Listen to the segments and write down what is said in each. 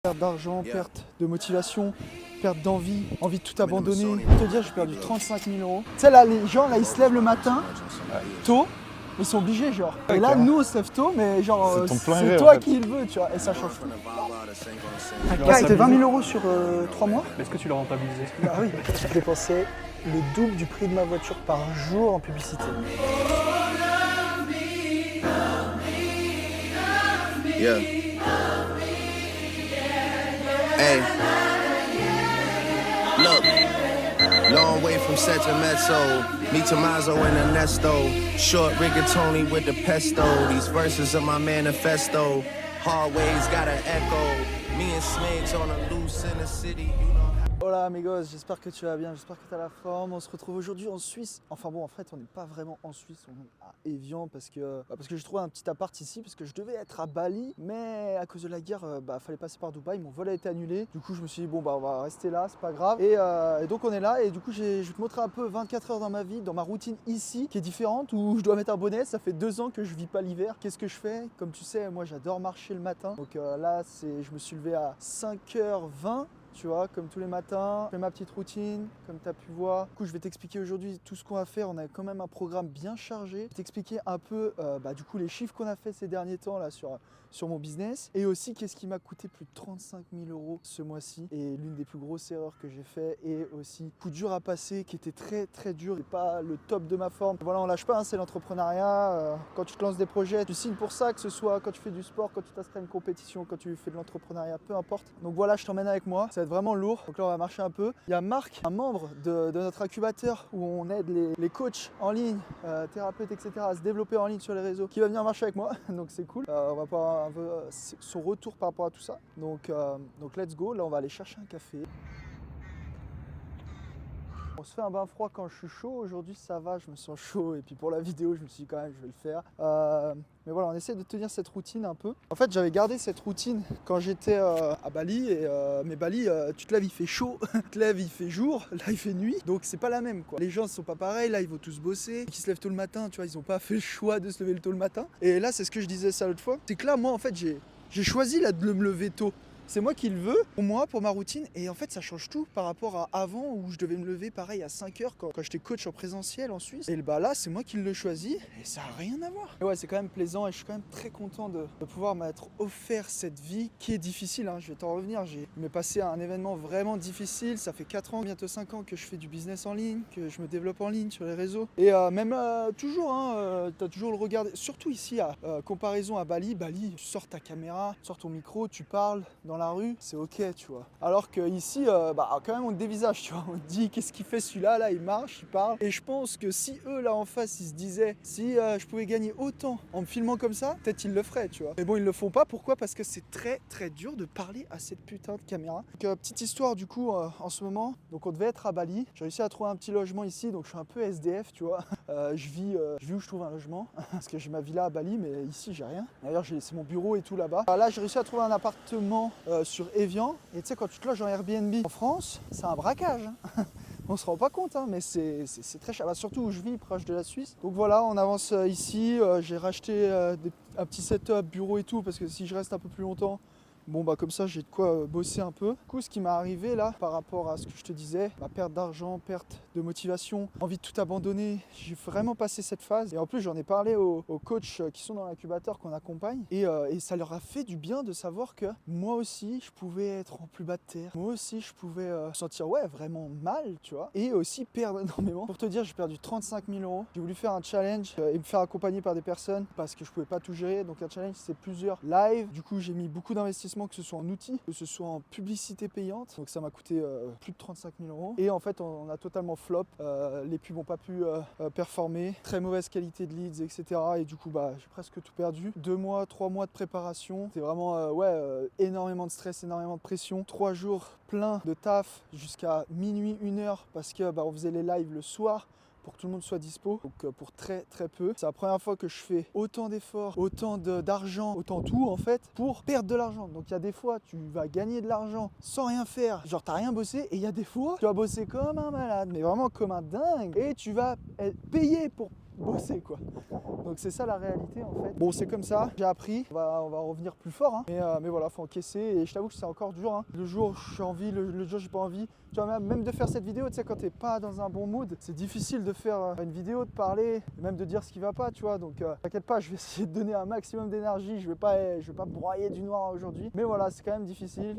Perte d'argent, perte de motivation, perte d'envie, envie de tout abandonner. Pour te dire, j'ai perdu 35 000 euros. Tu sais, là, les gens, là, ils se lèvent le matin, tôt, ils sont obligés, genre. Et là, nous, on se lève tôt, mais genre, c'est toi qui le veux, tu vois, et ça change tout. C'était 20 000 euros sur 3 mois. Est-ce que tu l'as rentabilisé? Bah oui, je dépensais le double du prix de ma voiture par jour en publicité. Yeah. Hey. Look. Long way from Sacramento. Me Tommaso and Ernesto. Short rigatoni with the pesto. These verses are my manifesto. Hallways got an echo. Me and Smigs on a loose in the city. Hola amigos, j'espère que tu vas bien, j'espère que tu as la forme. On se retrouve aujourd'hui en Suisse. Enfin bon, en fait, on n'est pas vraiment en Suisse, on est à Évian parce que j'ai trouvé un petit appart ici, parce que je devais être à Bali, mais à cause de la guerre, fallait passer par Dubaï, mon vol a été annulé. Du coup, je me suis dit, bon, on va rester là, c'est pas grave. Et donc, on est là, et du coup, je vais te montrer un peu 24 heures dans ma vie, dans ma routine ici, qui est différente, où je dois mettre un bonnet. Ça fait 2 ans que je vis pas l'hiver. Qu'est-ce que je fais? Comme tu sais, moi, j'adore marcher le matin. Donc là, je me suis levé à 5h20. Tu vois, comme tous les matins, je fais ma petite routine, comme tu as pu voir. Du coup, je vais t'expliquer aujourd'hui tout ce qu'on va faire. On a quand même un programme bien chargé. Je vais t'expliquer un peu du coup, les chiffres qu'on a fait ces derniers temps là, sur mon business. Et aussi, qu'est-ce qui m'a coûté plus de 35 000 euros ce mois-ci. Et l'une des plus grosses erreurs que j'ai fait. Et aussi, coup dur à passer, qui était très très dur. Et pas le top de ma forme. Voilà, on lâche pas, hein, c'est l'entrepreneuriat. Quand tu te lances des projets, tu signes pour ça, que ce soit quand tu fais du sport, quand tu t'inscris à une compétition, quand tu fais de l'entrepreneuriat, peu importe. Donc voilà, je t'emmène avec moi. Ça va être vraiment lourd. Donc là, on va marcher un peu. Il y a Marc, un membre de notre incubateur où on aide les coachs en ligne, thérapeutes, etc. à se développer en ligne sur les réseaux, qui va venir marcher avec moi. Donc c'est cool. On va voir un peu son retour par rapport à tout ça. Donc let's go. Là, on va aller chercher un café. On se fait un bain froid quand je suis chaud. Aujourd'hui, ça va, je me sens chaud. Et puis pour la vidéo, je me suis dit quand même, je vais le faire. Mais voilà, on essaie de tenir cette routine un peu. En fait, j'avais gardé cette routine quand j'étais à Bali. Mais Bali, tu te lèves, il fait chaud. Tu te lèves, il fait jour. Là, il fait nuit. Donc, c'est pas la même, quoi. Les gens ne sont pas pareils. Là, ils vont tous bosser. Qui se lèvent tôt le matin, tu vois, ils n'ont pas fait le choix de se lever tôt le matin. Et là, c'est ce que je disais ça l'autre fois. C'est que là, moi, en fait, j'ai choisi là, de me lever tôt. C'est moi qui le veux, pour moi, pour ma routine. Et en fait, ça change tout par rapport à avant où je devais me lever pareil à 5h quand j'étais coach en présentiel en Suisse. Et là, c'est moi qui le choisis et ça n'a rien à voir. Et ouais, c'est quand même plaisant et je suis quand même très content de pouvoir m'être offert cette vie qui est difficile. Hein. Je vais t'en revenir. Il m'est passé un événement vraiment difficile. Ça fait 4 ans, bientôt 5 ans que je fais du business en ligne, que je me développe en ligne sur les réseaux. Et même toujours, tu as toujours le regard. Surtout ici, à comparaison à Bali. Bali, tu sors ta caméra, tu sors ton micro, tu parles dans la rue, c'est ok, tu vois. Alors que ici, quand même on te dévisage, tu vois. On te dit qu'est-ce qu'il fait celui-là, là il marche, il parle. Et je pense que si eux là en face ils se disaient si je pouvais gagner autant en me filmant comme ça, peut-être ils le feraient, tu vois. Mais bon, ils le font pas. Pourquoi? Parce que c'est très très dur de parler à cette putain de caméra. Donc petite histoire du coup en ce moment. Donc on devait être à Bali. J'ai réussi à trouver un petit logement ici, donc je suis un peu SDF, tu vois. Je vis où je trouve un logement parce que j'ai ma villa à Bali, mais ici j'ai rien. D'ailleurs c'est mon bureau et tout là-bas. Là j'ai réussi à trouver un appartement sur Évian, et tu sais quand tu te loges en Airbnb en France, c'est un braquage. Hein. On se rend pas compte, hein, mais c'est très cher. Surtout où je vis, proche de la Suisse. Donc voilà, on avance ici. J'ai racheté un petit setup, bureau et tout, parce que si je reste un peu plus longtemps, bon comme ça j'ai de quoi bosser un peu. Du coup ce qui m'est arrivé là par rapport à ce que je te disais, perte d'argent, perte de motivation, envie de tout abandonner, j'ai vraiment passé cette phase et en plus j'en ai parlé aux coachs qui sont dans l'incubateur qu'on accompagne et ça leur a fait du bien de savoir que moi aussi je pouvais être en plus bas de terre, moi aussi je pouvais me sentir vraiment mal, tu vois, et aussi perdre énormément. Pour te dire, j'ai perdu 35 000 euros. J'ai voulu faire un challenge et me faire accompagner par des personnes parce que je pouvais pas tout gérer. Donc un challenge c'est plusieurs lives. Du coup j'ai mis beaucoup d'investissements, que ce soit en outils, que ce soit en publicité payante. Donc ça m'a coûté plus de 35 000 euros. Et en fait, on a totalement flop. Les pubs n'ont pas pu performer. Très mauvaise qualité de leads, etc. Et du coup, j'ai presque tout perdu. 2 mois, 3 mois de préparation. C'était vraiment énormément de stress, énormément de pression. 3 jours pleins de taf jusqu'à minuit, 1h parce que on faisait les lives le soir. Pour que tout le monde soit dispo, donc pour très très peu. C'est la première fois que je fais autant d'efforts, autant d'argent, autant tout en fait, pour perdre de l'argent. Donc il y a des fois, tu vas gagner de l'argent sans rien faire, genre t'as rien bossé, et il y a des fois, tu vas bosser comme un malade, mais vraiment comme un dingue, et tu vas être payé pour bosser quoi. Donc c'est ça la réalité en fait. Bon c'est comme ça, j'ai appris, on va revenir plus fort hein. Mais voilà, faut encaisser et je t'avoue que c'est encore dur hein. Le jour où j'ai envie, le jour où j'ai pas envie. Tu vois, même de faire cette vidéo, tu sais, quand t'es pas dans un bon mood, c'est difficile de faire une vidéo, de parler, et même de dire ce qui va pas, tu vois. Donc t'inquiète pas, je vais essayer de donner un maximum d'énergie, je vais pas broyer du noir aujourd'hui. Mais voilà, c'est quand même difficile,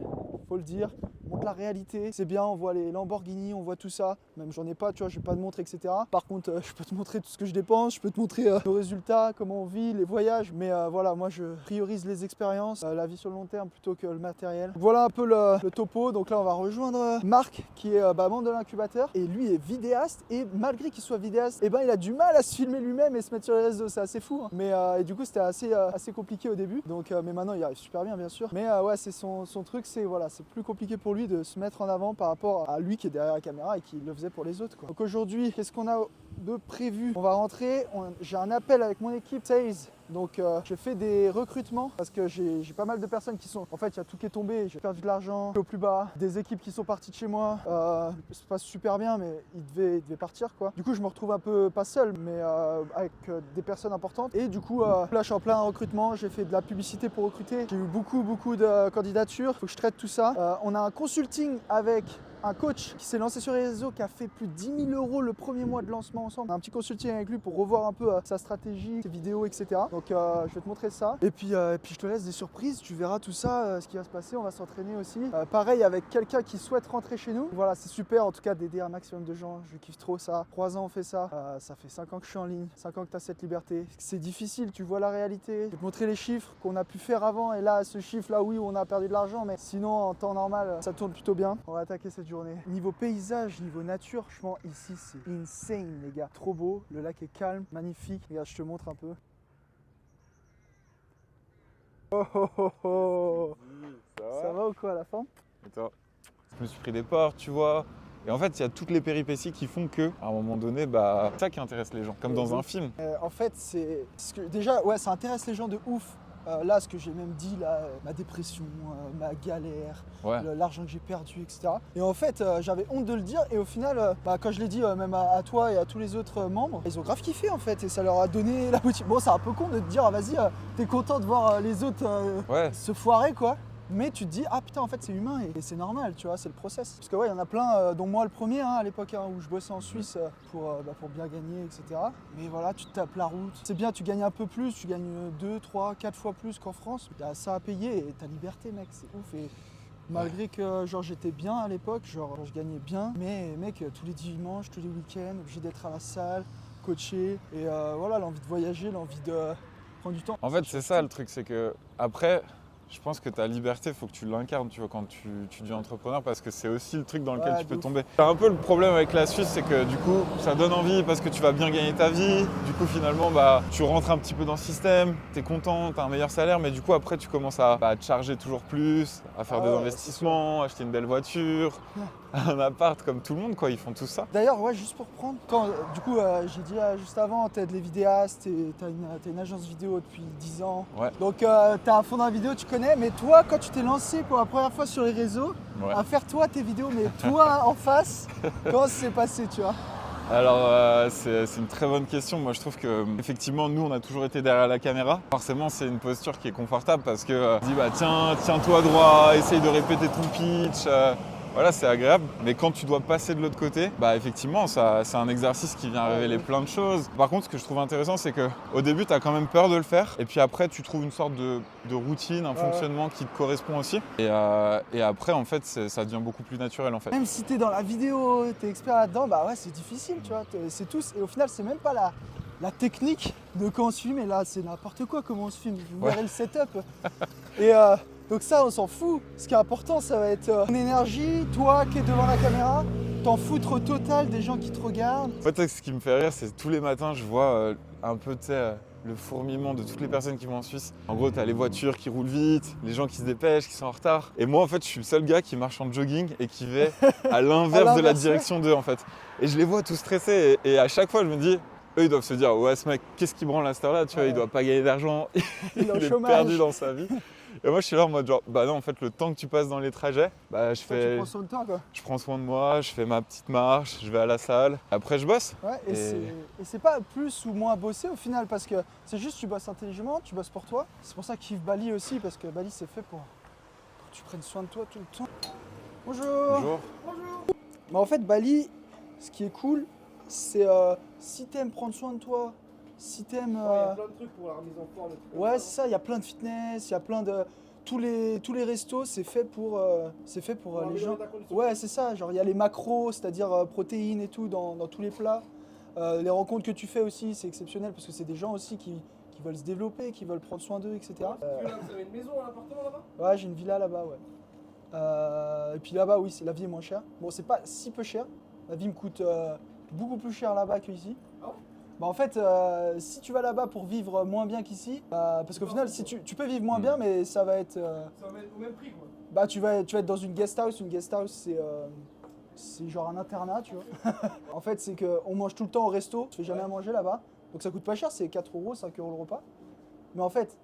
faut le dire. On montre la réalité, c'est bien, on voit les Lamborghini, on voit tout ça. Même j'en ai pas, tu vois, je vais pas te montrer, etc. Par contre, je peux te montrer tout ce que je dépense, je peux te montrer nos résultats, comment on vit, les voyages. Mais voilà, moi je priorise les expériences, la vie sur le long terme plutôt que le matériel. Voilà un peu le topo. Donc là, on va rejoindre Marc qui est membre de l'incubateur et lui est vidéaste et malgré qu'il soit vidéaste, eh ben, il a du mal à se filmer lui-même et se mettre sur les réseaux, c'est assez fou hein. Mais et du coup c'était assez compliqué au début, donc mais maintenant il arrive super bien bien sûr, mais ouais c'est son truc, c'est voilà, c'est plus compliqué pour lui de se mettre en avant par rapport à lui qui est derrière la caméra et qui le faisait pour les autres quoi. Donc aujourd'hui qu'est-ce qu'on a de prévu? On va rentrer, j'ai un appel avec mon équipe Sales. Donc je fais des recrutements parce que j'ai pas mal de personnes qui sont... En fait, il y a tout qui est tombé, j'ai perdu de l'argent, je suis au plus bas, des équipes qui sont parties de chez moi, ça se passe super bien mais ils devaient partir quoi. Du coup, je me retrouve un peu pas seul mais avec des personnes importantes et du coup, là je suis en plein recrutement, j'ai fait de la publicité pour recruter, j'ai eu beaucoup de candidatures, faut que je traite tout ça. On a un consulting avec un coach qui s'est lancé sur les réseaux, qui a fait plus de 10 000 € le premier mois de lancement ensemble. On a un petit consulting avec lui pour revoir un peu sa stratégie, ses vidéos, etc. Donc je vais te montrer ça. Et puis je te laisse des surprises, tu verras tout ça, ce qui va se passer, on va s'entraîner aussi. Pareil avec quelqu'un qui souhaite rentrer chez nous. Voilà, c'est super en tout cas d'aider un maximum de gens, je kiffe trop ça. 3 ans on fait ça, ça fait 5 ans que je suis en ligne, 5 ans que tu as cette liberté. C'est difficile, tu vois la réalité. Je vais te montrer les chiffres qu'on a pu faire avant et là, ce chiffre là, oui, on a perdu de l'argent, mais sinon en temps normal, ça tourne plutôt bien. On va attaquer cette journée. Niveau paysage, niveau nature, franchement ici c'est insane les gars. Trop beau, le lac est calme, magnifique. Regarde, je te montre un peu. Oh oh oh oh. Ça va ou quoi à la fin? Attends, je me suis pris des portes, tu vois. Et en fait, il y a toutes les péripéties qui font que, à un moment donné, bah, c'est ça qui intéresse les gens, comme dans un film. En fait, c'est ce que déjà, ouais, ça intéresse les gens de ouf. Là, ce que j'ai même dit, là, ma dépression, ma galère, ouais. L'argent que j'ai perdu, etc. Et en fait, j'avais honte de le dire. Et au final, quand je l'ai dit même à toi et à tous les autres membres, ils ont grave kiffé en fait. Et ça leur a donné la motivation. Bon, c'est un peu con de te dire, vas-y, t'es content de voir les autres se foirer, quoi. Mais tu te dis, ah putain, en fait c'est humain et c'est normal, tu vois, c'est le process. Parce que ouais, il y en a plein, dont moi le premier à l'époque où je bossais en Suisse pour bien gagner, etc. Mais voilà, tu te tapes la route. C'est bien, tu gagnes un peu plus, tu gagnes 2, 3, 4 fois plus qu'en France. Il y a ça à payer et ta liberté, mec, c'est ouf. Et malgré que genre j'étais bien à l'époque, genre je gagnais bien, mais mec, tous les dimanches, tous les week-ends, obligé d'être à la salle, coaché. Et voilà, l'envie de voyager, l'envie de prendre du temps. En fait, c'est ça le truc, c'est que après. Je pense que ta liberté, il faut que tu l'incarnes, tu vois, quand tu deviens entrepreneur, parce que c'est aussi le truc dans lequel tu peux tomber. C'est un peu le problème avec la Suisse, c'est que du coup, ça donne envie parce que tu vas bien gagner ta vie. Du coup, finalement, bah, tu rentres un petit peu dans le système, tu es content, tu as un meilleur salaire, mais du coup, après, tu commences à te charger toujours plus, à faire des investissements, acheter une belle voiture, un appart, comme tout le monde, quoi, ils font tout ça. D'ailleurs, ouais, juste pour prendre, quand, du coup, j'ai dit juste avant, t'aides les vidéastes, t'as une agence vidéo depuis 10 ans. Ouais. Donc, t'as un fond dans la vidéo, tu connais, mais toi, quand tu t'es lancé pour la première fois sur les réseaux, à faire toi tes vidéos, mais toi en face, comment ça s'est passé, tu vois? Alors c'est une très bonne question. Moi je trouve que effectivement nous on a toujours été derrière la caméra. Forcément c'est une posture qui est confortable parce que dis bah tiens-toi droit, essaye de répéter ton pitch. Voilà, c'est agréable, mais quand tu dois passer de l'autre côté, bah effectivement, c'est un exercice qui vient révéler plein de choses. Par contre, ce que je trouve intéressant, c'est qu'au début, tu as quand même peur de le faire, et puis après, tu trouves une sorte de routine, un fonctionnement qui te correspond aussi. Et après, en fait, ça devient beaucoup plus naturel, en fait. Même si tu es dans la vidéo, tu es expert là-dedans, bah ouais, c'est difficile, tu vois. C'est tous, et au final, c'est même pas la technique de quand on se filme, et là, c'est n'importe quoi comment on se filme. Vous verrez le setup. Et donc ça, on s'en fout. Ce qui est important, ça va être ton énergie, toi qui es devant la caméra, t'en foutre au total des gens qui te regardent. En fait, ce qui me fait rire, c'est tous les matins, je vois un peu, tu sais, le fourmillement de toutes les personnes qui vont en Suisse. En gros, tu as les voitures qui roulent vite, les gens qui se dépêchent, qui sont en retard. Et moi, en fait, je suis le seul gars qui marche en jogging et qui va à l'inverse de la direction d'eux, en fait. Et je les vois tous stressés. Et à chaque fois, je me dis, eux, ils doivent se dire, ouais, ce mec, qu'est-ce qu'il branle à cette heure-là, tu vois, il doit pas gagner d'argent, il est perdu dans sa vie. Et moi je suis là en mode genre, bah non en fait le temps que tu passes dans les trajets, bah Tu prends soin de toi quoi. je prends soin de moi, je fais ma petite marche, je vais à la salle, après je bosse. Ouais, et Et- c'est pas plus ou moins bosser au final parce que c'est juste tu bosses intelligemment, tu bosses pour toi. C'est pour ça que je kiffe Bali aussi parce que Bali c'est fait pour que tu prennes soin de toi tout le temps. Bonjour. Bonjour. Mais en fait Bali, ce qui est cool, c'est si t'aimes prendre soin de toi, si t'aimes... Il y a plein de trucs pour la remise en forme. des trucs comme Ouais, c'est ça, il y a plein de fitness, il y a plein de... Tous les restos, c'est fait pour les améliorer gens. ta condition. Ouais, c'est ça, genre il y a les macros, c'est-à-dire protéines et tout dans tous les plats. Les rencontres que tu fais aussi, c'est exceptionnel parce que c'est des gens aussi qui veulent se développer, qui veulent prendre soin d'eux, etc. Parce que là, vous avez une maison, un appartement là-bas? Ouais, j'ai une villa là-bas, ouais. Et puis là-bas, oui, la vie est moins chère. Bon, c'est pas si peu cher. La vie me coûte beaucoup plus cher là-bas qu'ici. Ah ouais? Bah en fait, si tu vas là-bas pour vivre moins bien qu'ici, parce qu'au final, si tu peux vivre moins bien, mais ça va être... Ça va être au même prix quoi. Bah tu vas être dans une guest house. Une guest house, c'est genre un internat, tu vois. En fait, c'est qu'on mange tout le temps au resto. Tu fais jamais à manger là-bas. Donc ça coûte pas cher, c'est 4 €, 5 € le repas. Mais en fait,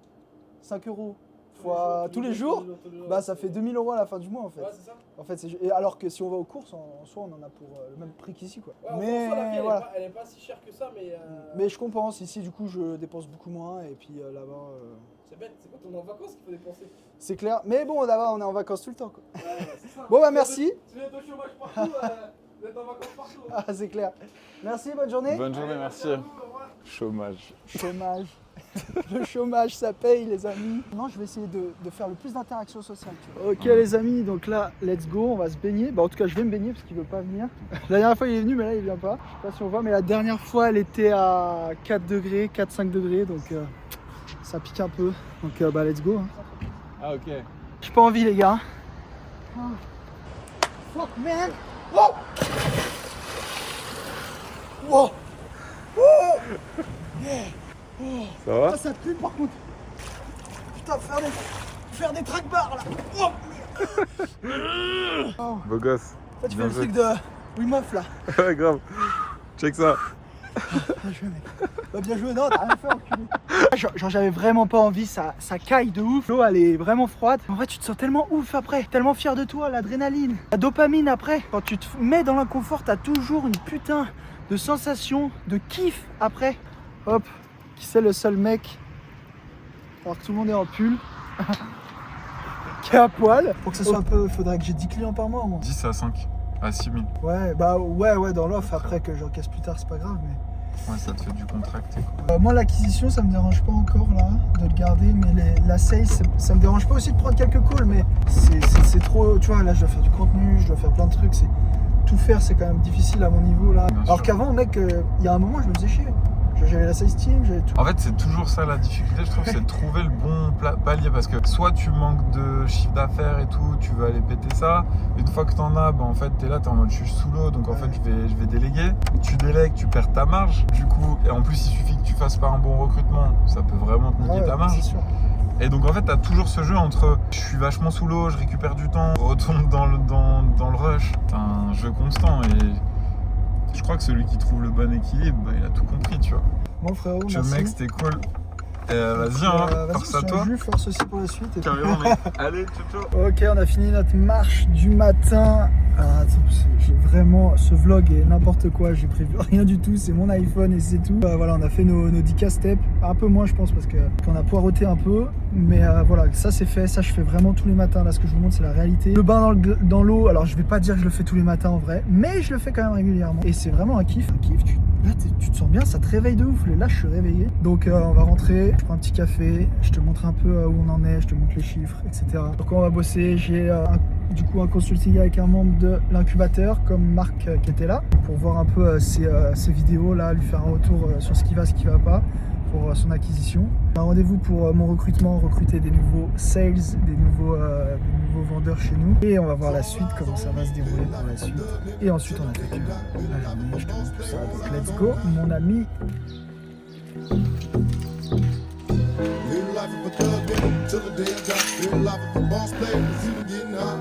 5 € fois tous les jours, bah ça fait 2000 € à la fin du mois en fait. Ouais, c'est ça. En fait, et alors que si on va aux courses, en soi, on en a pour le même prix qu'ici, quoi. Ouais, Mais en soi, la vie, voilà. elle est pas si chère que ça, mais. Mais je compense. Ici, du coup, je dépense beaucoup moins. Et puis là-bas, C'est bête, c'est quoi ton en vacances qu'il faut dépenser? c'est clair. Mais bon, là-bas, on est en vacances tout le temps, quoi. Ouais, c'est ça. Bon, bah merci. Tu viens au chômage partout, vous êtes en vacances partout. Hein. Ah, c'est clair. Merci, bonne journée. Bonne journée, merci. À vous, au revoir. Chômage. Chômage. Le chômage, ça paye, les amis. Non, je vais essayer de faire le plus d'interactions sociales. Tu vois. Ok, les amis, donc là, let's go, on va se baigner. Bah, en tout cas, je vais me baigner parce qu'il veut pas venir. La dernière fois, il est venu, mais là, il vient pas. Je sais pas si on voit, mais la dernière fois, elle était à 4 degrés, 4-5 degrés, donc ça pique un peu. Donc, bah, let's go. Hein. Ah ok. J'ai pas envie, les gars. Oh. Fuck, man. Oh. Wow. Oh. Yeah. Ça va? Ça pue par contre. Putain, faire des track-bars là. Oh. Beau gosse. Toi, tu fais Bien le joué. truc de Wim Hof là. Ouais, grave. Check ça. Bien joué, mec. Bah, bien joué, non, t'as rien fait, enculé. Genre, j'avais vraiment pas envie, ça caille de ouf. L'eau, elle est vraiment froide. En vrai, tu te sens tellement ouf après. Tellement fier de toi, l'adrénaline, la dopamine après. Quand tu te mets dans l'inconfort, t'as toujours une putain de sensation, de kiff après. Hop, qui c'est le seul mec, alors que tout le monde est en pull, qui est à poil. Pour que ce soit un peu, faudrait que j'ai 10 clients par mois, moi. 10 à 5. À 6 000. Ouais, bah ouais, dans l'offre. Après que j'encaisse plus tard, c'est pas grave, mais... Ouais, ça te fait du contracté quoi. Moi, l'acquisition, ça me dérange pas encore là de le garder, mais la sales, ça me dérange pas aussi de prendre quelques calls, mais c'est trop. Tu vois, là, je dois faire du contenu, je dois faire plein de trucs. Tout faire, c'est quand même difficile à mon niveau là. Bien Alors sûr. qu'avant, mec, il y a un moment, je me faisais chier. J'avais la sales team, j'avais tout. En fait, c'est toujours ça la difficulté, je trouve, c'est de trouver le bon palier parce que soit tu manques de chiffre d'affaires et tout, tu veux aller péter ça. Une fois que t'en as, bah, en fait, t'es là, t'es en mode je suis sous l'eau, donc en fait, je vais déléguer. Tu délègues, tu perds ta marge. Du coup, et en plus, il suffit que tu fasses pas un bon recrutement, ça peut vraiment te niquer Ouais, ta marge. c'est sûr. Et donc, en fait, t'as toujours ce jeu entre je suis vachement sous l'eau, je récupère du temps, je retombe dans le rush. C'est un jeu constant et. Je crois que celui qui trouve le bon équilibre, bah, il a tout compris, tu vois. Bon, frérot, Je merci. mec, c'était cool. Vas-y, hein, force à toi. Force aussi pour la suite. et puis- Carrément, mec. Allez, ciao, ciao. Ok, on a fini notre marche du matin. Ah, attends, j'ai vraiment, ce vlog est n'importe quoi, j'ai prévu rien du tout, c'est mon iPhone et c'est tout. Voilà, on a fait nos 10K steps, un peu moins je pense parce qu'on a poireauté un peu, mais voilà, ça c'est fait, ça je fais vraiment tous les matins. Là, ce que je vous montre, c'est la réalité. Le bain dans l'eau, alors je vais pas dire que je le fais tous les matins en vrai, mais je le fais quand même régulièrement. Et c'est vraiment un kiff, là tu te sens bien, ça te réveille de ouf. Là je suis réveillé, donc on va rentrer, je prends un petit café, je te montre un peu où on en est, je te montre les chiffres, etc. Donc on va bosser, j'ai du coup un consulting avec un membre de l'incubateur comme Marc qui était là pour voir un peu ses vidéos là, lui faire un retour sur ce qui va pas pour son acquisition. Un rendez-vous pour mon recrutement, recruter des nouveaux sales, des nouveaux vendeurs chez nous, et on va voir la suite, comment ça va se dérouler par la suite. Et ensuite on attaque la journée, je te montre tout ça, donc let's go mon ami. Live life of a thug nigga till the day I die. Live life of a boss player, cause he was getting high.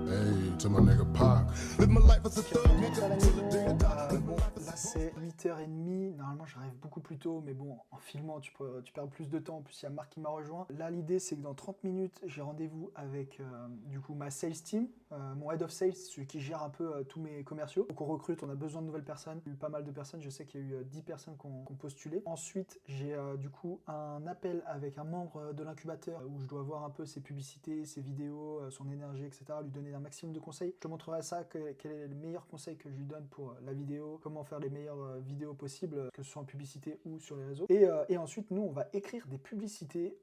Hey, to my nigga Pac. Live my life as a thug nigga till the day I die. Live my life as a Là c'est 8h30, non Généralement, j'arrive beaucoup plus tôt, mais bon, en filmant, tu perds plus de temps. En plus, il y a Marc qui m'a rejoint. Là, l'idée, c'est que dans 30 minutes, j'ai rendez-vous avec du coup ma sales team, mon head of sales, celui qui gère un peu tous mes commerciaux. Donc, on recrute, on a besoin de nouvelles personnes. Il y a eu pas mal de personnes. Je sais qu'il y a eu 10 personnes qui ont postulé. Ensuite, j'ai du coup un appel avec un membre de l'incubateur où je dois voir un peu ses publicités, ses vidéos, son énergie, etc. Lui donner un maximum de conseils. Je te montrerai ça, quel est le meilleur conseil que je lui donne pour la vidéo, comment faire les meilleures vidéos possibles, que ce soit en publicité ou sur les réseaux. Et ensuite, nous, on va écrire des publicités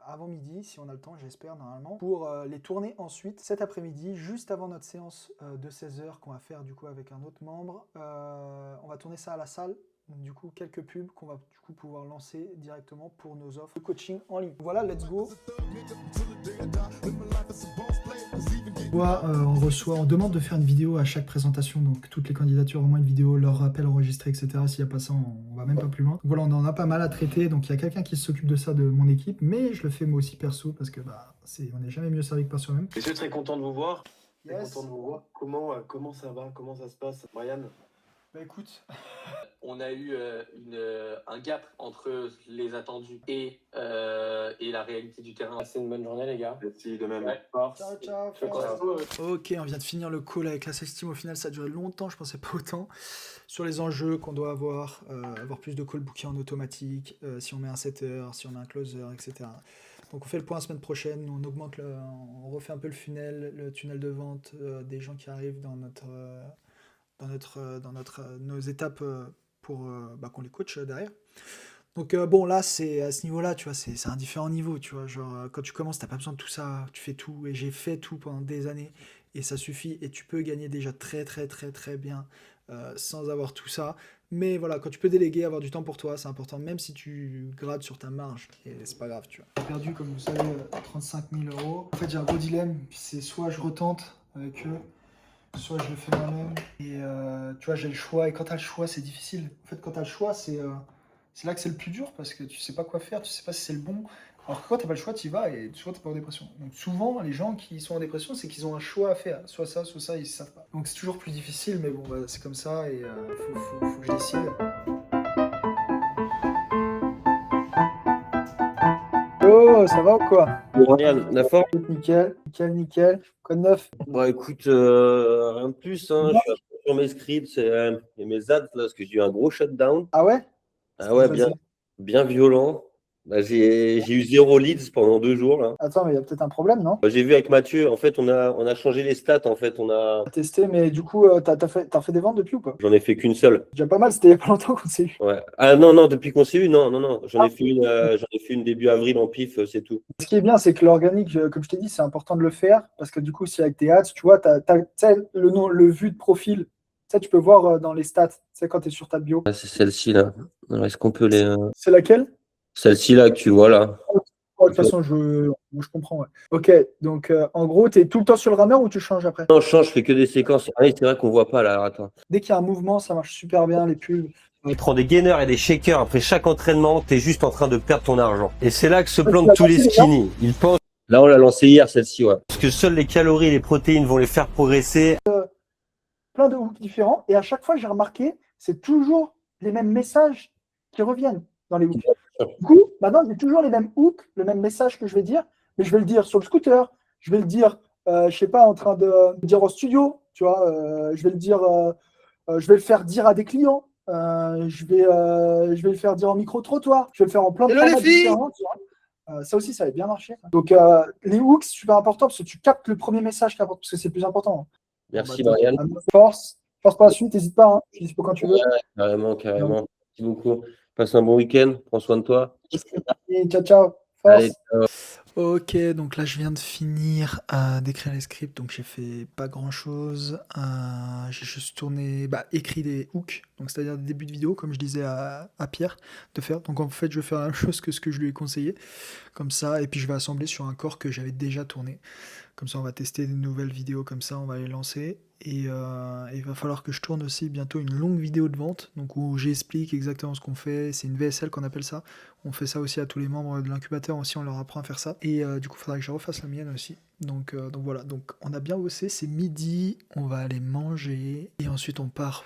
avant midi, si on a le temps, j'espère, normalement, pour les tourner ensuite cet après-midi, juste avant notre séance de 16h qu'on va faire du coup avec un autre membre. On va tourner ça à la salle. Du coup, quelques pubs qu'on va du coup pouvoir lancer directement pour nos offres de coaching en ligne. Voilà, let's go. On demande de faire une vidéo à chaque présentation, donc toutes les candidatures, au moins une vidéo, leur appel enregistré, etc. S'il n'y a pas ça, on va même pas plus loin. Donc voilà, on en a pas mal à traiter, donc il y a quelqu'un qui s'occupe de ça de mon équipe, mais je le fais moi aussi perso, parce que on n'est jamais mieux servi que par soi-même. Je suis très content de vous voir. Yes. Content de vous voir. Comment ça va? Comment ça se passe, Brian? Bah écoute, On a eu un gap entre les attendus et la réalité du terrain. Passez une bonne journée, les gars. Merci de même. Ouais. ciao ciao. Je crois. Ok, on vient de finir le call avec la sales team. Au final, ça a duré longtemps, je pensais pas autant. Sur les enjeux qu'on doit avoir plus de call bookés en automatique, si on met un setter, si on a un closer, etc. Donc on fait le point la semaine prochaine, on refait un peu le tunnel de vente des gens qui arrivent dans nos étapes pour qu'on les coach derrière. Donc bon, là, c'est à ce niveau-là, tu vois, c'est un différent niveau, tu vois, genre quand tu commences, t'as pas besoin de tout ça, tu fais tout, et j'ai fait tout pendant des années, et ça suffit, et tu peux gagner déjà très très très très bien sans avoir tout ça. Mais voilà, quand tu peux déléguer, avoir du temps pour toi, c'est important, même si tu grades sur ta marge, et c'est pas grave, tu vois. J'ai perdu, comme vous savez, 35 000 €. En fait, j'ai un gros dilemme, c'est soit je retente avec eux, soit je le fais moi-même. Et tu vois, j'ai le choix, et quand t'as le choix, c'est difficile. En fait, quand t'as le choix, c'est là que c'est le plus dur, parce que tu sais pas quoi faire, tu sais pas si c'est le bon. Alors que quand t'as pas le choix, tu y vas et souvent t'es pas en dépression. Donc souvent, les gens qui sont en dépression, c'est qu'ils ont un choix à faire. Soit ça, ils savent pas. Donc c'est toujours plus difficile, mais bon, c'est comme ça et faut que je décide. Oh, ça va ou quoi? Brian, la forme? Nickel. Quoi de neuf? Bah écoute, rien de plus. Hein. Je suis un peu sur mes scripts et mes ads, là, parce que j'ai eu un gros shutdown. Ah ouais? Ah ouais, bien violent. Bah, j'ai eu 0 leads pendant 2 jours là. Attends, mais il y a peut-être un problème, non? J'ai vu avec Mathieu, en fait, on a changé les stats. En fait, Testé, mais du coup, t'as fait des ventes depuis ou pas? j'en ai fait qu'une seule. Déjà pas mal, c'était il y a pas longtemps qu'on s'est eu. Ouais. Ah non, depuis qu'on s'est eu, non. J'en ai fait une début avril en pif, c'est tout. Ce qui est bien, c'est que l'organique, comme je t'ai dit, c'est important de le faire parce que du coup, si avec tes ads, tu vois, tu sais, le vue de profil, tu sais, tu peux voir dans les stats, tu sais, quand tu es sur ta bio. Ah, c'est celle-ci là. Alors, est-ce qu'on peut les. C'est laquelle? Celle-ci là que tu vois là. De toute façon, je comprends. Ouais. Ok, donc en gros, tu es tout le temps sur le runner ou tu changes après? Non, je change, je fais que des séquences. Ah oui, c'est vrai qu'on voit pas là. Alors, attends. Dès qu'il y a un mouvement, ça marche super bien, les pubs. Tu prends des gainers et des shakers après chaque entraînement, tu es juste en train de perdre ton argent. Et c'est là que se plantent tous les skinny. Ils pensent. Là, on l'a lancé hier, celle-ci, ouais. Parce que seules les calories et les protéines vont les faire progresser. Plein de hooks différents. Et à chaque fois, j'ai remarqué, c'est toujours les mêmes messages qui reviennent dans les hooks. Du coup, maintenant, j'ai toujours les mêmes hooks, le même message que je vais dire, mais je vais le dire sur le scooter, je vais le dire, je sais pas, en train de dire au studio, tu vois, je vais le dire, je vais le faire dire à des clients, je vais le faire dire en micro-trottoir, je vais le faire en plein de formats différents. Tu vois. Ça aussi, ça avait bien marché. Donc, les hooks, c'est super important parce que tu captes le premier message qui apporte, parce que c'est le plus important. Merci, Marianne. Force pour la suite, n'hésite pas, hein. Je suis dispo quand tu veux. Ouais, carrément. Merci beaucoup. Passe un bon week-end, prends soin de toi. Ciao. Force. Allez, ciao. Ok, donc là je viens de finir d'écrire les scripts, donc j'ai fait pas grand chose. J'ai juste écrit des hooks, donc c'est-à-dire des débuts de vidéo, comme je disais à Pierre de faire. Donc en fait, je vais faire la même chose que ce que je lui ai conseillé, comme ça, et puis je vais assembler sur un corps que j'avais déjà tourné. Comme ça, on va tester des nouvelles vidéos comme ça, on va les lancer. Et il va falloir que je tourne aussi bientôt une longue vidéo de vente, donc où j'explique exactement ce qu'on fait. C'est une VSL qu'on appelle ça. On fait ça aussi à tous les membres de l'incubateur aussi, on leur apprend à faire ça. Et du coup, il faudra que je refasse la mienne aussi. Donc voilà, donc on a bien bossé, c'est midi, on va aller manger et ensuite on part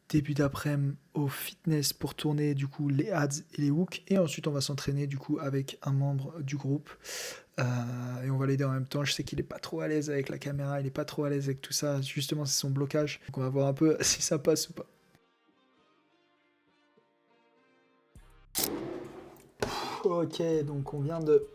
début d'après-midi au fitness pour tourner du coup les ads et les hooks et ensuite on va s'entraîner du coup avec un membre du groupe et on va l'aider en même temps. Je sais qu'il est pas trop à l'aise avec la caméra, il est pas trop à l'aise avec tout ça, justement c'est son blocage, donc on va voir un peu si ça passe ou pas. Ok, donc on vient de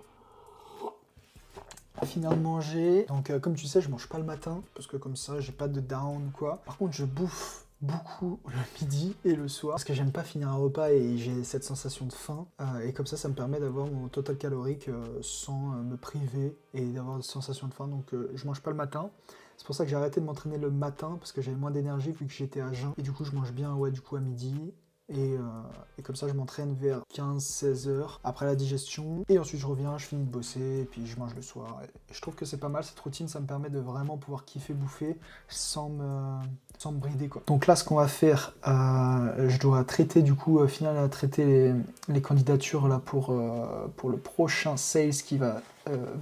finir de manger. Donc comme tu sais, je mange pas le matin parce que comme ça, j'ai pas de down ou quoi. Par contre, je bouffe beaucoup le midi et le soir parce que j'aime pas finir un repas et j'ai cette sensation de faim et comme ça me permet d'avoir mon total calorique sans me priver et d'avoir une sensation de faim. Donc je mange pas le matin. C'est pour ça que j'ai arrêté de m'entraîner le matin parce que j'avais moins d'énergie vu que j'étais à jeun et du coup je mange bien du coup à midi. Et comme ça, je m'entraîne vers 15-16 heures après la digestion. Et ensuite, je reviens, je finis de bosser, et puis je mange le soir. Et je trouve que c'est pas mal, cette routine, ça me permet de vraiment pouvoir kiffer, bouffer, sans me brider, quoi. Donc là, ce qu'on va faire, je dois traiter, du coup, finir à traiter les candidatures là, pour le prochain sales qui va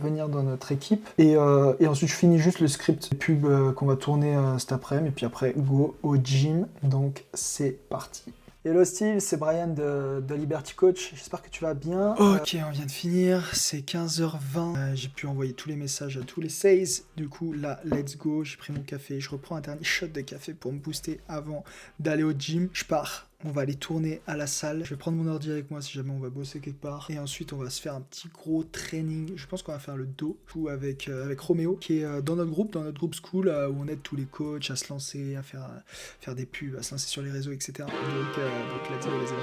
venir dans notre équipe. Et ensuite, je finis juste le script pub qu'on va tourner cet après-midi. Et puis après, go au gym. Donc, c'est parti. Hello Steve, c'est Brian de Liberty Coach, j'espère que tu vas bien. Ok, on vient de finir, c'est 15h20, j'ai pu envoyer tous les messages à tous les sales, du coup là, let's go, j'ai pris mon café, je reprends un dernier shot de café pour me booster avant d'aller au gym, je pars. On va aller tourner à la salle. Je vais prendre mon ordi avec moi si jamais on va bosser quelque part. Et ensuite, on va se faire un petit gros training. Je pense qu'on va faire le dos avec Roméo, qui est dans notre groupe school, où on aide tous les coachs à se lancer, à faire des pubs, à se lancer sur les réseaux, etc. Donc let's go les amis.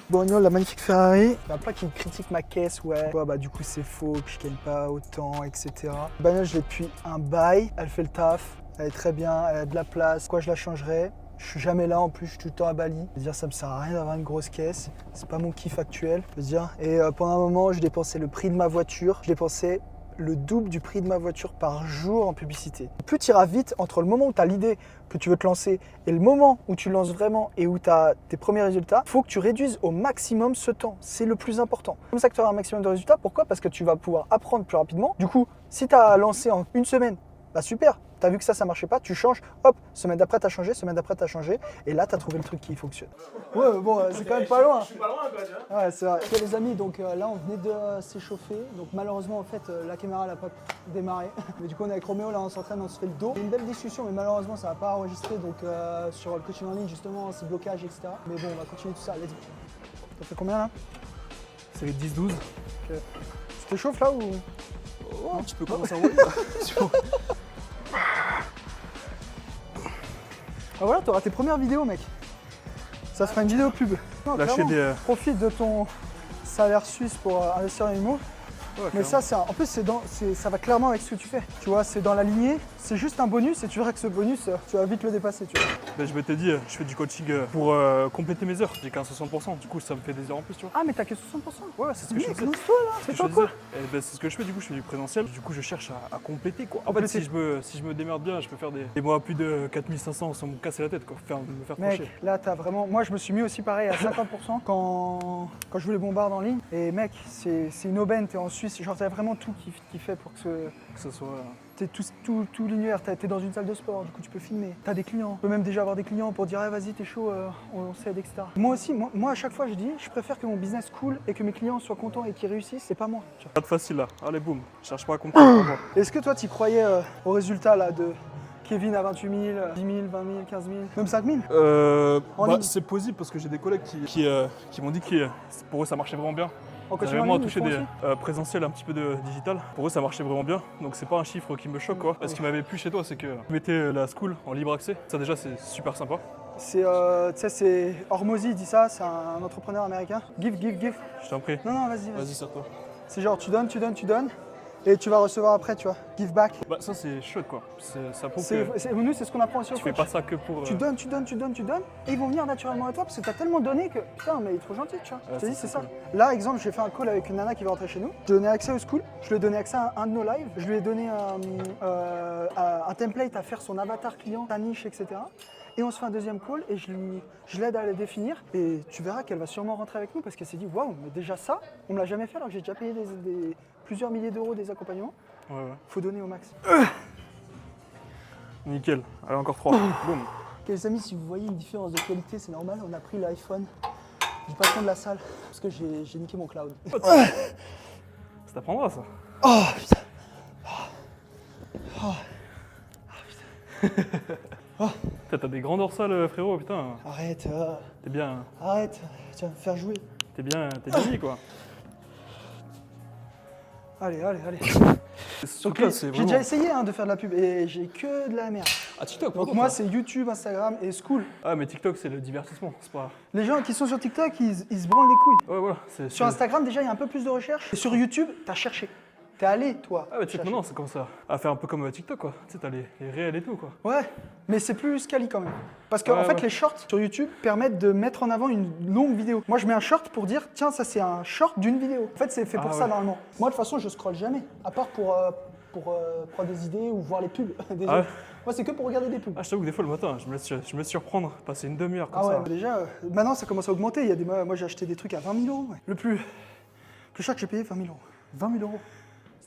Bon, la magnifique Ferrari. Il y a plein qui critiquent ma caisse, ouais. Du coup, c'est faux, que je gagne pas autant, etc. La bagnole, je l'ai depuis un bail. Elle fait le taf. Elle est très bien, elle a de la place. Pourquoi je la changerais? Je suis jamais là en plus, je suis tout le temps à Bali. Je veux dire, ça me sert à rien d'avoir une grosse caisse. C'est pas mon kiff actuel, je veux dire. Et pendant un moment, je dépensais le prix de ma voiture. Je dépensais le double du prix de ma voiture par jour en publicité. Plus tu iras vite entre le moment où tu as l'idée que tu veux te lancer et le moment où tu lances vraiment et où tu as tes premiers résultats, il faut que tu réduises au maximum ce temps. C'est le plus important. C'est comme ça que tu auras un maximum de résultats. Pourquoi? Parce que tu vas pouvoir apprendre plus rapidement. Du coup, si tu as lancé en une semaine, bah super, tu as vu que ça marchait pas, tu changes, hop, semaine d'après tu as changé, semaine d'après tu as changé, et là tu as trouvé le truc qui fonctionne. Ouais, bon, c'est quand même pas loin. Je suis pas loin, quoi, tu vois. Ouais, c'est vrai. Ok, les amis, donc là on venait de s'échauffer, donc malheureusement en fait la caméra n'a pas démarré. Mais du coup on est avec Roméo, là on s'entraîne, on se fait le dos. C'est une belle discussion, mais malheureusement ça va pas enregistrer, donc sur le coaching en ligne justement, c'est blocage, etc. Mais bon, on va continuer tout ça, let's go. Ça fait combien là? C'est les 10-12. Ok. Tu t'échauffes là ou? Oh, tu peux commencer à envoyer. Ah voilà, t'auras tes premières vidéos, mec. Ça fera une vidéo pub. Non, Lâcher des. profite de ton salaire suisse pour investir en IMO. Ouais, Mais ça, en plus, ça va clairement avec ce que tu fais. Tu vois, c'est dans la lignée, c'est juste un bonus et tu verras que ce bonus, tu vas vite le dépasser. Tu vois. Ben, je m'étais dit, je fais du coaching pour compléter mes heures. J'ai qu'un 60%, du coup ça me fait des heures en plus, tu vois. Ah, mais t'as que 60%. Ouais, c'est ce que je faisais. Lance-toi là, C'est fais-toi quoi. c'est ce que je fais, du coup je fais du présentiel. Du coup je cherche à compléter quoi. En fait, si je me démerde bien, je peux faire des mois à plus de 4500 sans me casser la tête quoi. Me faire Mec, trancher. là t'as vraiment. Moi je me suis mis aussi pareil à 50% quand je voulais bombarder en ligne. Et mec, c'est une aubaine, t'es en Suisse. Genre t'as vraiment tout qui fait pour que Que ce soit. t'es tout l'univers, t'es dans une salle de sport, du coup tu peux filmer, t'as des clients, tu peux même déjà avoir des clients pour dire vas-y t'es chaud, on s'aide, etc. Moi aussi, moi à chaque fois je dis, je préfère que mon business cool et que mes clients soient contents et qu'ils réussissent, c'est pas moi. Tu vois. Pas de facile là. Allez boum, cherche pas à comprendre. Est-ce que toi tu croyais aux résultats là de Kevin à 28 000, 10 000, 20 000, 15 000, même 5 000? En ligne. C'est possible parce que j'ai des collègues qui m'ont dit que pour eux ça marchait vraiment bien. En Ils coaching avaient en vraiment ligne, touché ils font des aussi présentiels, un petit peu de digital. Pour eux, ça marchait vraiment bien. Donc c'est pas un chiffre qui me choque quoi. Ce qui m'avait plu chez toi, c'est que tu mettais la school en libre accès. Ça déjà, c'est super sympa. C'est, tu sais, c'est Hormozy dit ça, c'est un entrepreneur américain. Give. Je t'en prie. Non, vas-y. Vas-y, serre-toi. C'est genre tu donnes et tu vas recevoir après, tu vois. Give back. Bah ça c'est chouette quoi. Ça prouve Nous, c'est ce qu'on apprend aussi au que tu fais coach. pas ça que pour. Tu donnes, et ils vont venir naturellement à toi parce que tu as tellement donné que putain, mais il est trop gentil, tu vois. Ouais, je te dis, c'est c'est ça. cool. Là, exemple, j'ai fait un call avec une nana qui va rentrer chez nous. Je lui ai donné accès au school, je lui ai donné accès à un de nos lives, je lui ai donné un template à faire son avatar client, sa niche, etc. et on se fait un deuxième call et je l'aide à la définir et tu verras qu'elle va sûrement rentrer avec nous parce qu'elle s'est dit waouh, mais déjà ça, on me l'a jamais fait alors que j'ai déjà payé plusieurs milliers d'euros des accompagnements. Ouais, ouais. Faut donner au max. Nickel. Allez, encore 3. Boum. Ok les amis, si vous voyez une différence de qualité, c'est normal, on a pris l'iPhone du patron de la salle parce que j'ai niqué mon cloud. Ça t'apprendra ça. Oh putain. Putain, t'as des grands dorsales, frérot, putain. Arrête, T'es bien. arrête, tu vas me faire jouer. T'es bien mis, quoi. Allez. Ce Donc, truc-là, c'est j'ai vraiment... déjà essayé hein, de faire de la pub et j'ai que de la merde. Ah, TikTok, Donc moi c'est YouTube, Instagram et School. Ah, mais TikTok, c'est le divertissement, c'est pas... Les gens qui sont sur TikTok, ils se branlent les couilles. Ouais, voilà. Sur Instagram déjà il y a un peu plus de recherche. Et sur YouTube, t'as cherché. T'es allé toi. Ah, mais tu sais que chercher. maintenant, c'est comme ça. À faire un peu comme TikTok, quoi. Tu sais, t'as les réels et tout, quoi. Ouais, mais c'est plus quali quand même. Parce qu'en Ouais, fait ouais. les shorts sur YouTube permettent de mettre en avant une longue vidéo. Moi je mets un short pour dire tiens ça c'est un short d'une vidéo. En fait c'est fait pour Ah, ça ouais. normalement. Moi de toute façon je scrolle jamais. À part pour prendre des idées ou voir les pubs des Ah ouais. autres. Moi c'est que pour regarder des pubs. Ah, je t'avoue que des fois, le matin, je me laisse surprendre. Passer une demi-heure comme Ah ouais, ça. bah déjà, maintenant ça commence à augmenter. Il y a moi j'ai acheté des trucs à 20 000 euros. Ouais. Le plus cher que j'ai payé, 20 000 euros. 20 000 euros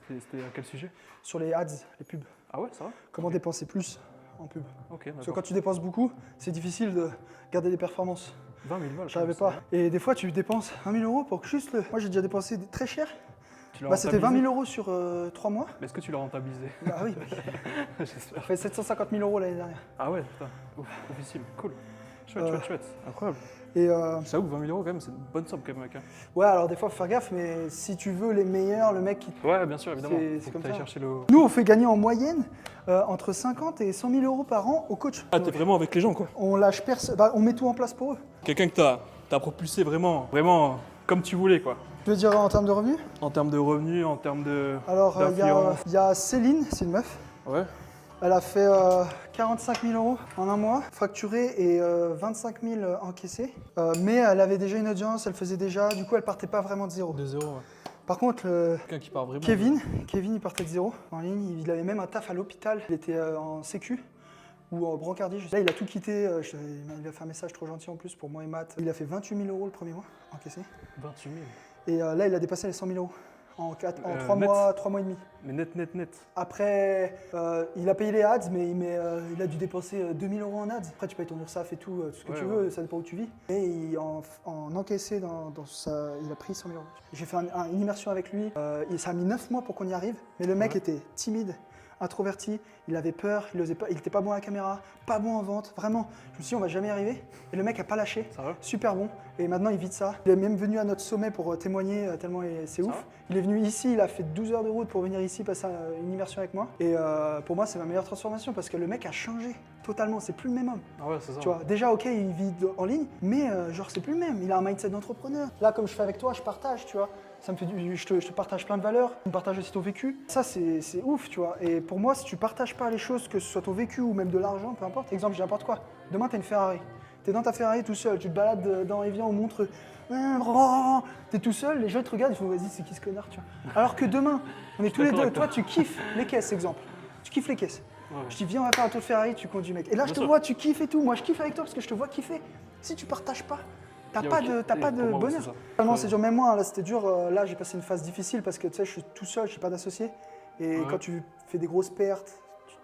C'était à quel sujet? sur les ads, les pubs. Ah ouais, ça va? Comment dépenser plus en pub. Ok, Parce que d'accord. quand tu dépenses beaucoup, c'est difficile de garder des performances. 20 000 balles. J'arrivais quand même, pas. Et des fois, tu dépenses 20 000 euros pour juste le. Moi j'ai déjà dépensé très cher. Tu l'as Bah, c'était 20 rentabilisé? 000 euros sur 3 mois. Mais est-ce que tu l'as rentabilisé? Bah oui, J'espère. j'ai fait 750 000 euros l'année dernière. Ah ouais, putain. Ouf, difficile. Cool. Euh. Chouette. Incroyable. Et J'avoue, 20 000 euros, quand même, c'est une bonne somme, quand même, mec. Hein. ouais, alors des fois, faut faire gaffe, mais si tu veux les meilleurs, le mec qui. Ouais, bien sûr, évidemment. C'est Faut comme que t'ailles ça. chercher le... Nous, on fait gagner en moyenne entre 50 et 100 000 euros par an au coach. Ah, t'es vraiment avec les gens, quoi. On lâche personne, bah, on met tout en place pour eux. Quelqu'un que t'as propulsé vraiment comme tu voulais, quoi. Tu veux dire en termes de revenus? En termes de revenus, en termes de... Alors, d'influence. il y a Céline, c'est une meuf. Ouais. Elle a fait 45 000 euros en un mois, facturé, et 25 000 encaissés. Mais elle avait déjà une audience, elle faisait déjà, du coup, elle partait pas vraiment de zéro. De zéro, ouais. Par contre, Quelqu'un qui part vraiment... Kevin, il partait de zéro en ligne. Il avait même un taf à l'hôpital. Il était en sécu ou en brancardie. Là, il a tout quitté. Il a fait un message trop gentil en plus pour moi et Matt. Il a fait 28 000 euros le premier mois encaissé. 28 000. Et là, il a dépassé les 100 000 euros en 3 net. mois, 3 mois et demi. Mais net. Après, il a payé les ads, mais il a dû dépenser 2 000 euros en ads. Après, tu payes ton URSAF et tout, ce que Ouais, tu veux, ça dépend où tu vis. Et en encaissé, il a pris 100 000 euros. J'ai fait une immersion avec lui. Ça a mis 9 mois pour qu'on y arrive, mais le mec Ouais. était timide, introverti, il avait peur, il était pas bon à la caméra, pas bon en vente, vraiment. Je me suis dit, on va jamais y arriver. Et le mec a pas lâché. Ça va? Super bon. Et maintenant, il vit de ça. Il est même venu à notre sommet pour témoigner, tellement c'est ouf. va? Il est venu ici, il a fait 12 heures de route pour venir ici passer une immersion avec moi. Et pour moi, c'est ma meilleure transformation parce que le mec a changé totalement. C'est plus le même homme. Ah ouais, c'est ça. Tu vois, déjà, ok, il vit en ligne, mais genre, c'est plus le même. Il a un mindset d'entrepreneur. Là, comme je fais avec toi, je partage, tu vois. Ça me fait je te partage plein de valeurs. Tu me partages aussi ton vécu. Ça, c'est ouf, tu vois. Et pour moi, si tu partages pas les choses, que ce soit ton vécu ou même de l'argent, peu importe. Exemple, j'ai n'importe quoi. Demain, t'as une Ferrari. T'es dans ta Ferrari tout seul. Tu te balades dans Evian ou Montreux. T'es tout seul, les gens ils te regardent, ils font vas-y, c'est qui ce connard, tu vois. Alors que demain, on est tous les d'accord deux. avec Toi, tu kiffes les caisses, exemple. Tu kiffes les caisses. Ouais. Je dis viens, on va faire un tour de Ferrari, tu conduis, mec. Et là, je te sûr. vois, tu kiffes et tout. Moi, je kiffe avec toi parce que je te vois kiffer. Si tu partages pas, t'as Y a pas ok. de, t'as Et pas pour de moi, bonheur. c'est ça. Vraiment, Ouais. c'est dur. Même moi, là, c'était dur. Là, j'ai passé une phase difficile parce que tu sais, je suis tout seul, je n'ai pas d'associé. Et Ouais. quand tu fais des grosses pertes,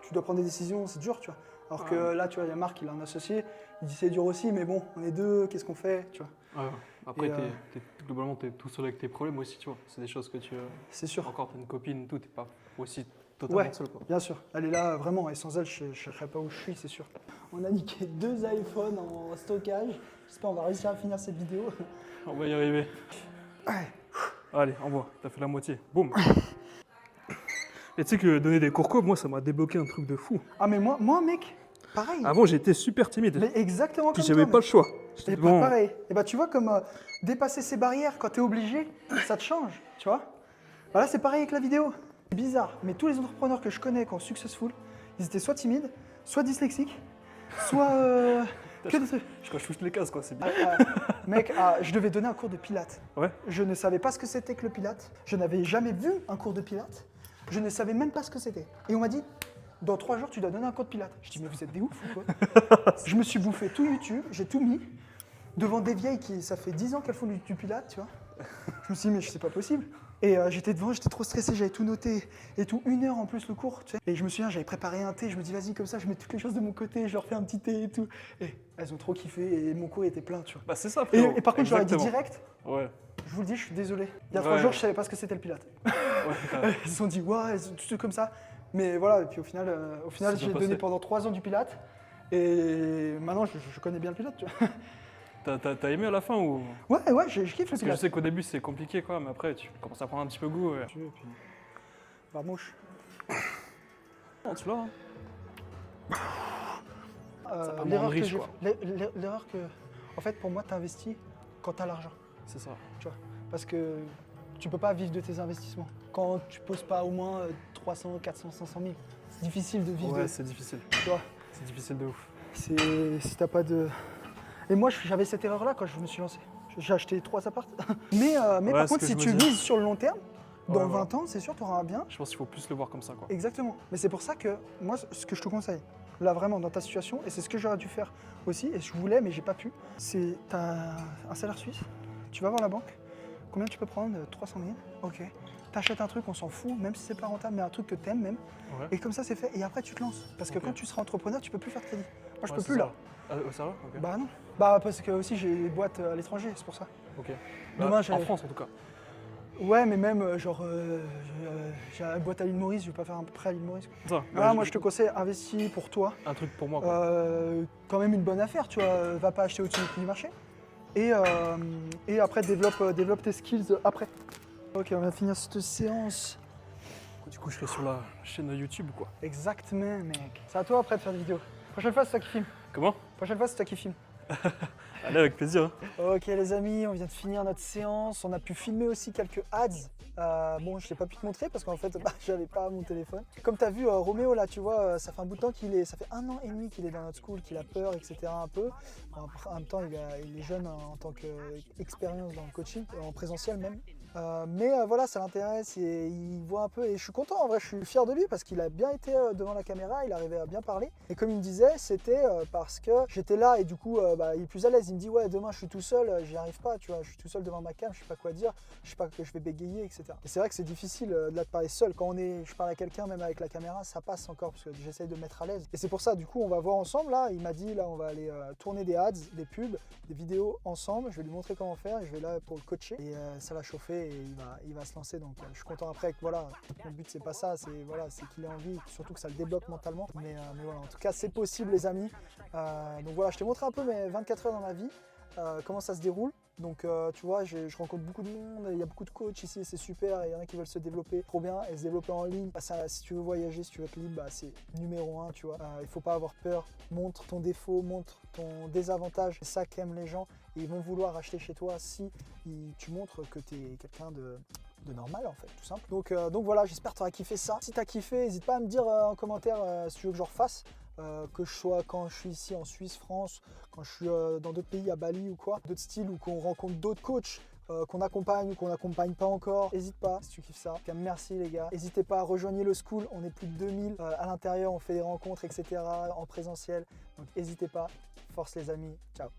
tu dois prendre des décisions, c'est dur, tu vois. Alors que là, tu vois, il y a Marc, il a un associé. Il dit c'est dur aussi, mais bon, on est deux, qu'est-ce qu'on fait, tu vois. Ouais. Après, Et, globalement, t'es tout seul avec tes problèmes aussi, tu vois. C'est des choses que tu... C'est sûr. Encore, t'as une copine, tout, t'es pas aussi totalement Ouais, seul, quoi. bien sûr. Elle est là, vraiment. Et sans elle, je ne serais pas où je suis, c'est sûr. On a niqué 2 iPhones en stockage. J'espère qu'on va réussir à finir cette vidéo. On va y arriver. Ouais. Allez, envoie. T'as fait la moitié. Boum. Et tu sais que donner des cours co, moi, ça m'a débloqué un truc de fou. Ah, mais moi mec, pareil. Avant, j'étais super timide. Mais exactement Puis comme j'avais toi, pas mec. le choix. J'étais Et devant- pareil. Et bah tu vois comme dépasser ces barrières quand t'es obligé, ça te change, tu vois. Bah là c'est pareil avec la vidéo. C'est bizarre, mais tous les entrepreneurs que je connais qui ont successful, ils étaient soit timides, soit dyslexiques, soit que des trucs. Je coche toutes les cases, quoi. C'est bien. Mec, je devais donner un cours de pilates. Ouais. Je ne savais pas ce que c'était que le pilates. Je n'avais jamais vu un cours de pilates. Je ne savais même pas ce que c'était. Et on m'a dit, Dans 3 jours, tu dois donner un cours de pilates. Je dis, mais vous êtes des ouf ou quoi? Je me suis bouffé tout YouTube, j'ai tout mis devant des vieilles qui, ça fait 10 ans qu'elles font du pilates, tu vois. Je me suis dit, mais c'est pas possible. Et j'étais devant, j'étais trop stressé, j'avais tout noté et tout, 1 heure en plus le cours, tu sais. Et je me souviens, j'avais préparé un thé, je me dis, vas-y, comme ça, je mets toutes les choses de mon côté, je leur fais un petit thé et tout. Et elles ont trop kiffé et mon cours était plein, tu vois. Bah, c'est ça, frérot. Et par contre, j'aurais dit Exactement. direct, Ouais. je vous le dis, je suis désolé. Il y a 3 Ouais. jours, je savais pas ce que c'était le pilates. Ouais, carrément. Ils se sont dit, ouais, tout trucs comme ça. Mais voilà, et puis au final C'est j'ai bien donné passé. pendant 3 ans du pilates. Et maintenant, je connais bien le pilates, tu vois. T'as aimé à la fin ou? Ouais, je kiffe le Parce que je pilates. sais qu'au début c'est compliqué quoi, mais après tu commences à prendre un petit peu goût. Ouais. Et puis, Vamos. Non, tu l'as. Hein. part L'erreur moins que riche, j'ai quoi. l'erreur que, en fait, pour moi, tu investis quand tu as l'argent. C'est ça. Tu vois, parce que tu peux pas vivre de tes investissements. Quand tu poses pas au moins 300, 400, 500 000, c'est difficile de vivre. Ouais, c'est difficile. Tu vois, C'est difficile de ouf. si t'as pas de... Et moi, j'avais cette erreur-là quand je me suis lancé. J'ai acheté 3 apparts. Mais Ouais, par ce contre, que si je me tu dis. mises sur le long terme, dans Ouais, 20 voilà. ans, c'est sûr, tu auras un bien. Je pense qu'il faut plus le voir comme ça quoi. Exactement. Mais c'est pour ça que moi, ce que je te conseille, là vraiment dans ta situation, et c'est ce que j'aurais dû faire aussi, et je voulais, mais j'ai pas pu, c'est t'as un salaire suisse, tu vas voir la banque, combien tu peux prendre? 300 000, ok. T'achètes un truc, on s'en fout, même si c'est pas rentable, mais un truc que t'aimes même, Ouais. et comme ça c'est fait, et après tu te lances. Parce que Ok. quand tu seras entrepreneur, tu peux plus faire de crédit. Moi je Ouais, peux c'est plus ça. là. Ah, au sérieux? Ok. Bah non. Bah parce que aussi j'ai des boîtes à l'étranger, c'est pour ça. Ok. Demain, Bah, en j'avais- France en tout cas. Ouais, mais même j'ai une boîte à l'île Maurice, je vais pas faire un prêt à l'île Maurice. Ça, Ah, ouais, moi je te conseille, investis pour toi. Un truc pour moi quoi. Quand même une bonne affaire, tu vois, va pas acheter au-dessus du prix du marché. Et après, développe tes skills après. Ok, on va finir cette séance. Du coup je serai sur la chaîne YouTube quoi. Exactement, mec. C'est à toi après de faire des vidéos. Prochaine fois, c'est toi qui filme. Comment? Prochaine fois, c'est toi qui filme. Allez avec plaisir. Hein. Ok les amis, on vient de finir notre séance. On a pu filmer aussi quelques ads. Bon, je n'ai pas pu te montrer parce qu'en fait, j'avais pas mon téléphone. Comme tu as vu, Roméo, là, tu vois, ça fait un bout de temps ça fait 1 an et demi qu'il est dans notre school, qu'il a peur, etc. un peu. En même temps, il est jeune en tant qu'expérience dans le coaching, en présentiel même. Mais voilà, ça l'intéresse et il voit un peu. Et je suis content, en vrai, je suis fier de lui parce qu'il a bien été devant la caméra, il arrivait à bien parler. Et comme il me disait, c'était parce que j'étais là et du coup, il est plus à l'aise. Il me dit, ouais, demain je suis tout seul, j'y arrive pas, tu vois, je suis tout seul devant ma cam, je sais pas quoi dire, je sais pas que je vais bégayer, etc. Et c'est vrai que c'est difficile de là de parler seul. Quand je parle à quelqu'un, même avec la caméra, ça passe encore parce que j'essaye de me mettre à l'aise. Et c'est pour ça, du coup, on va voir ensemble là. Il m'a dit, là, on va aller tourner des ads, des pubs, des vidéos ensemble. Je vais lui montrer comment faire et je vais là pour le coacher. Et ça va chauffer et il va se lancer. Donc je suis content après que voilà, mon but c'est pas ça, c'est qu'il ait envie, surtout que ça le débloque mentalement. Mais voilà, en tout cas, c'est possible, les amis. Donc voilà, je t'ai montré un peu mes 24 heures dans ma vie. Comment ça se déroule. Donc tu vois, je rencontre beaucoup de monde, il y a beaucoup de coachs ici, c'est super, et il y en a qui veulent se développer trop bien et se développer en ligne. Bah, ça, si tu veux voyager, si tu veux être libre, c'est numéro 1, tu vois. Il faut pas avoir peur, montre ton défaut, montre ton désavantage, c'est ça qu'aiment les gens, et ils vont vouloir acheter chez toi si tu montres que tu es quelqu'un de normal en fait, tout simple. Donc voilà, j'espère que tu auras kiffé ça. Si tu as kiffé, n'hésite pas à me dire en commentaire si tu veux que je refasse. Que je sois quand je suis ici en Suisse, France, quand je suis dans d'autres pays, à Bali ou quoi, d'autres styles ou qu'on rencontre d'autres coachs qu'on accompagne ou qu'on n'accompagne pas encore. N'hésite pas si tu kiffes ça. Merci les gars. N'hésitez pas à rejoindre le school. On est plus de 2000 à l'intérieur, on fait des rencontres, etc. en présentiel. Donc n'hésitez pas. Force les amis. Ciao.